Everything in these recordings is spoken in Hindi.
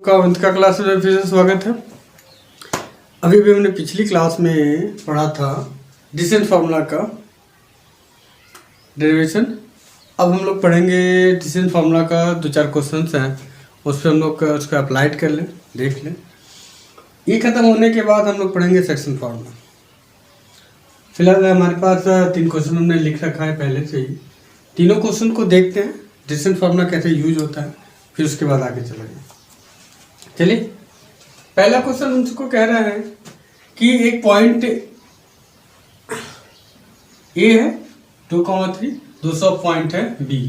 का अंत का क्लास में फिर से स्वागत है। अभी भी हमने पिछली क्लास में पढ़ा था डिसेंट फार्मूला का डेरिवेशन। अब हम लोग पढ़ेंगे डिसेंट फार्मूला का दो चार क्वेश्चंस हैं, उस पर हम लोग उसको अप्लाइड कर लें, देख लें। ये ख़त्म होने के बाद हम लोग पढ़ेंगे सेक्शन फार्मूला। फिलहाल हमारे पास 3 क्वेश्चन हमने लिख रखा है पहले से ही। तीनों क्वेश्चन को देखते हैं डिसेंट फार्मूला कैसे यूज होता है, फिर उसके बाद आगे चलेंगे। चलिए, पहला क्वेश्चन हमको कह रहा है कि एक पॉइंट ए है 2,3, दूसरा पॉइंट है बी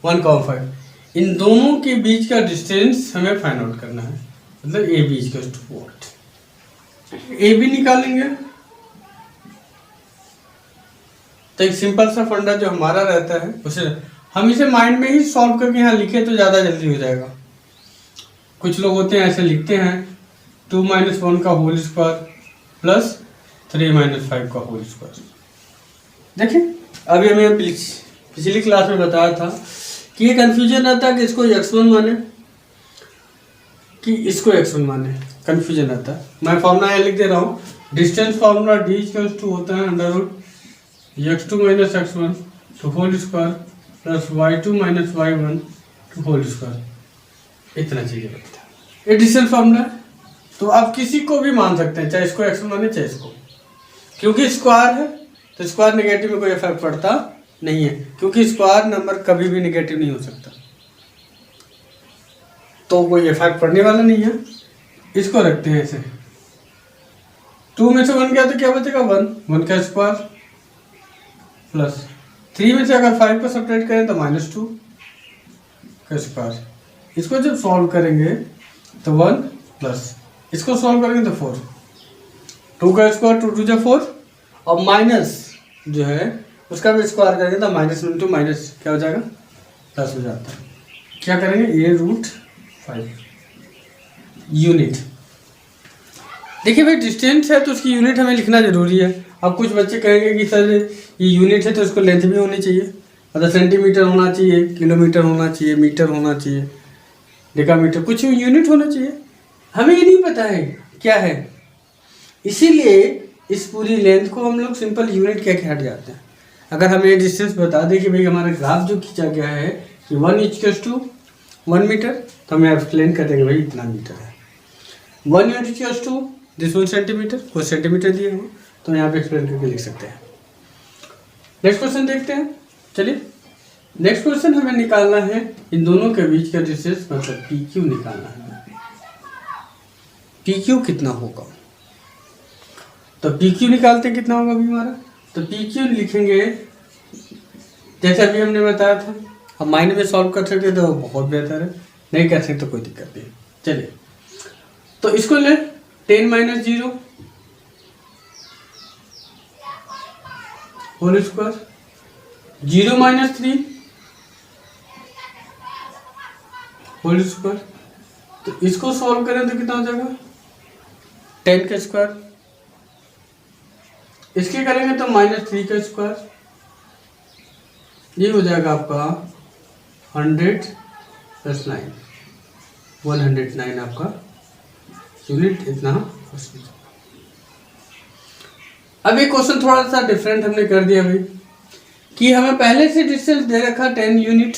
1,5। इन दोनों के बीच का डिस्टेंस हमें फाइंड आउट करना है, मतलब A B equals to what. A B निकालेंगे तो एक सिंपल सा फंडा जो हमारा रहता है उसे हम इसे माइंड में ही सॉल्व करके यहाँ लिखे तो ज़्यादा जल्दी हो जाएगा। कुछ लोग होते हैं ऐसे लिखते हैं 2 - 1 का होल स्क्वायर प्लस 3 - 5 का होल स्क्वायर। देखिए, अभी हमें पिछली क्लास में बताया था कि ये कन्फ्यूजन रहता है कि इसको x1 माने कि इसको x1 माने, कन्फ्यूजन रहता है। मैं फॉर्मूला लिख दे रहा हूँ। डिस्टेंस फार्मूला d = होता है √x2 - x1 to whole square plus y2 - y1 to whole square. इतना चीज़ें लगता है। ये डिस्टेंस फार्मूला है, तो आप किसी को भी मान सकते हैं, चाहे इसको x1 माने चाहे इसको, क्योंकि स्क्वायर है तो स्क्वायर नेगेटिव में कोई इफेक्ट पड़ता नहीं है, क्योंकि स्क्वायर नंबर कभी भी नेगेटिव नहीं हो सकता, तो कोई इफेक्ट पड़ने वाला नहीं है। इसको रखते हैं ऐसे। 2 में से 1 गया तो क्या बचेगा 1 का स्क्वायर प्लस 3 में से अगर 5 को सब्ट्रैक्ट करें तो -2 का स्क्वायर। इसको जब सॉल्व करेंगे तो 1 प्लस इसको सॉल्व करेंगे तो 4, 2 का स्क्वायर 2 × 2 = 4 और माइनस जो है उसका भी स्क्वायर करेंगे तो -* क्या हो जाएगा प्लस हो जाता है। क्या करेंगे a√5 यूनिट। देखिए भाई, डिस्टेंस है तो उसकी यूनिट हमें लिखना जरूरी है। अब कुछ बच्चे कहेंगे कि सर ये यूनिट है तो इसको लेंथ भी होनी चाहिए, मतलब सेंटीमीटर होना चाहिए, किलोमीटर होना चाहिए, मीटर होना चाहिए, डेकामीटर, कुछ यूनिट होना चाहिए। हमें ये नहीं पता है क्या है, इसीलिए इस पूरी लेंथ को हम लोग सिंपल यूनिट कह के हट जाते हैं। अगर हमें डिस्टेंस बता दें कि भाई हमारा ग्राफ जो खींचा गया है कि 1 = 1 मीटर, तो हमें एक्सप्लेन कर देंगे भाई इतना मीटर है। 1 यूनिट = दिस 1 सेंटीमीटर, कोई सेंटीमीटर दिए हो तो यहाँ पे एक्सप्लेन करके लिख सकते हैं। नेक्स्ट क्वेश्चन देखते हैं। चलिए, नेक्स्ट क्वेश्चन हमें निकालना है इन दोनों के बीच का डिस्टेंस, मतलब PQ निकालना है। PQ कितना होगा, तो PQ निकालते हैं कितना होगा अभी हमारा, तो PQ लिखेंगे जैसे अभी हमने बताया था। हम माइंड में सॉल्व कर सकते तो बहुत बेहतर है, नहीं कर सकते तो कोई दिक्कत नहीं। चलिए, तो इसको ले 10 - 0 होल स्क्वायर 0 - 3 होल स्क्वायर, तो इसको सॉल्व करें तो कितना हो जाएगा 10 का स्क्वायर। इसके करेंगे तो -3 का स्क्वायर, ये हो जाएगा आपका 100 + 9 109 आपका यूनिट। इतना क्वेश्चन। अब ये क्वेश्चन थोड़ा सा डिफरेंट हमने कर दिया भाई, कि हमें पहले से डिस्टेंस दे रखा 10 यूनिट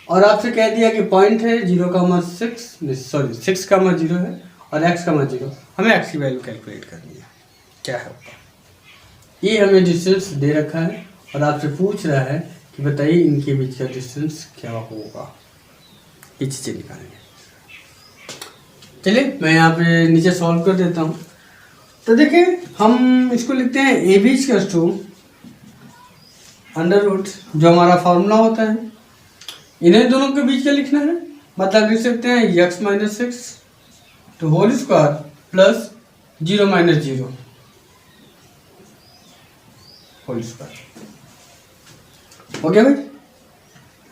और आपसे कह दिया कि पॉइंट है 6,0 है और x,0, हमें x की वैल्यू कैलकुलेट करनी है। क्या है ये हमें डिस्टेंस दे रखा है और आपसे पूछ रहा है कि बताइए इनके बीच का डिस्टेंस क्या होगा। ये चीज़ें निकालेंगे। चलिए, मैं यहाँ पे नीचे सॉल्व कर देता हूँ। तो देखिए, हम इसको लिखते हैं AB = √, जो हमारा फार्मूला होता है। इन्हें दोनों के बीच का लिखना है, मतलब लिख सकते हैं x - 6 to whole square plus 0 - 0 whole square. हो गया भाई।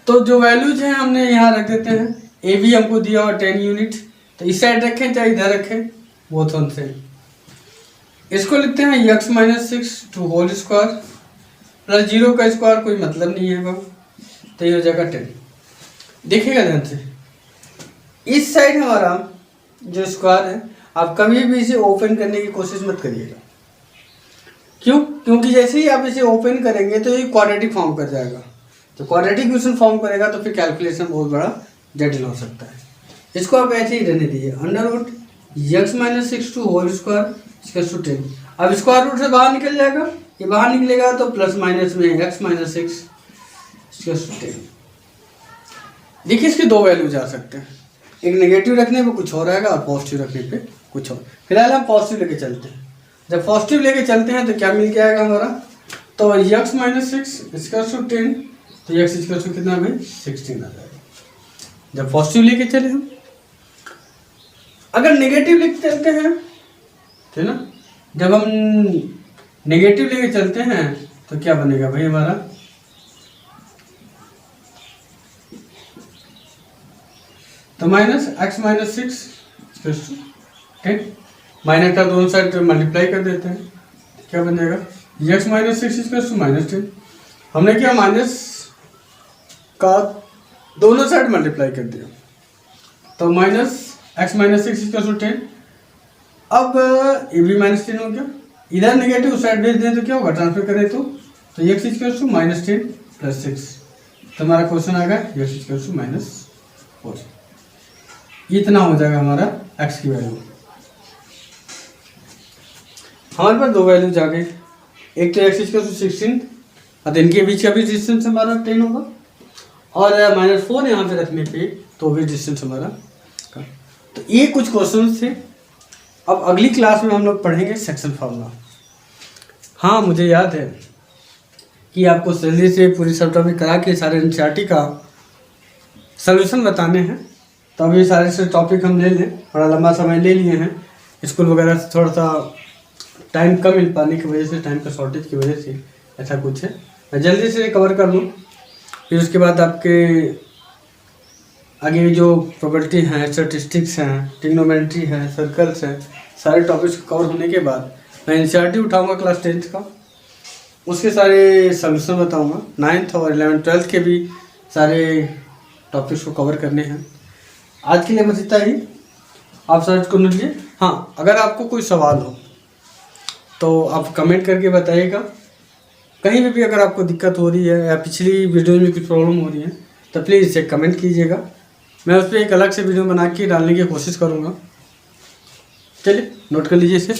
तो जो वैल्यूज हैं हमने यहाँ रख देते हैं। AB हमको दिया और 10 यूनिट, तो इस साइड रखें चाहे इधर रखें, बोथ ऑन सेम। इसको लिखते हैं x - 6 to whole square plus 0 का स्क्वायर, कोई मतलब नहीं है बाबू, तो ये हो जाएगा 10। देखिएगा ध्यान से, इस साइड हमारा जो स्क्वायर है, आप कभी भी इसे ओपन करने की कोशिश मत करिएगा। क्यों? क्योंकि जैसे ही आप इसे ओपन करेंगे तो ये क्वाड्रेटिक फॉर्म कर जाएगा। तो क्वाड्रेटिक इक्वेशन फॉर्म करेगा तो फिर कैलकुलेशन बहुत बड़ा जटिल हो सकता है। इसको आप ऐसे ही रहने दीजिए, under root x minus 6 to whole square इसका 10। अब स्क्वायर रूट से बाहर निकल जाएगा, ये बाहर निकलेगा तो प्लस माइनस में x माइनस 6 इसका 10। देखिए इसके दो वैल्यू जा सकते हैं, एक नेगेटिव रखने पे कुछ हो रहेगा और पॉजिटिव रखने पे कुछ और। फिलहाल हम पॉजिटिव लेके चलते हैं। जब पॉजिटिव लेके चलते हैं तो क्या मिल जाएगा हमारा, तो x माइनस 6 इसका 10, तो x इसका कितना भाई 16 आ जाएगा। जब पॉजिटिव लेके चले हम, अगर नेगेटिव लेके चलते हैं ठीक ना, जब हम नेगेटिव लेके चलते हैं तो क्या बनेगा भाई हमारा, तो माइनस x माइनस 6 10, माइनस का दोनों साइड मल्टीप्लाई कर देते हैं, तो क्या बन जाएगा x माइनस 6 माइनस 10। हमने क्या माइनस का दोनों साइड मल्टीप्लाई कर दिया, तो माइनस x माइनस 6 10। अब ये भी माइनस 10 हो गया, इधर नेगेटिव साइड भेज दें तो क्या होगा, ट्रांसफर करें तो x equal to minus 10 plus 6, तो हमारा क्वेश्चन आ गया x इक्वल टू माइनस 4। इतना हो जाएगा हमारा x की वैल्यू। हमारे पास दो वैल्यूज आ गई, एक तो x इक्वल टू 16 और इनके बीच का भी डिस्टेंस हमारा 10 होगा, और माइनस 4 यहाँ पे रखने पे तो भी डिस्टेंस हमारा। तो ये कुछ क्वेश्चन थे। अब अगली क्लास में हम लोग पढ़ेंगे सेक्शन फार्मूला। हाँ मुझे याद है कि आपको जल्दी से पूरी सब टॉपिक करा के सारे एनसीईआरटी का सलूशन बताने हैं, तो अभी सारे से टॉपिक हम ले लें, बड़ा लंबा समय ले लिए हैं, स्कूल वगैरह से थोड़ा सा टाइम कम मिल पाने की वजह से, टाइम का शॉर्टेज की वजह से ऐसा कुछ है। मैं जल्दी से कवर कर लूँ, फिर उसके बाद आपके आगे जो प्रोबेबिलिटी हैं, स्टैटिस्टिक्स हैं, ट्रिग्नोमेट्री है, सर्कल्स हैं, सारे टॉपिक्स कवर होने के बाद मैं एनसीईआरटी उठाऊंगा क्लास 10th का, उसके सारे सलूशन बताऊंगा। 9th और 11th 12th के भी सारे टॉपिक्स को कवर करने हैं। आज के लिए बस इतना ही, आप सर्च कर लीजिए। हाँ अगर आपको कोई सवाल हो तो आप कमेंट करके बताइएगा, कहीं भी अगर आपको दिक्कत हो रही है या पिछली वीडियो में कुछ प्रॉब्लम हो रही है तो प्लीज़ इसे कमेंट कीजिएगा, मैं उस पर एक अलग से वीडियो बना के डालने की कोशिश करूँगा। चलिए नोट कर लीजिए इसे।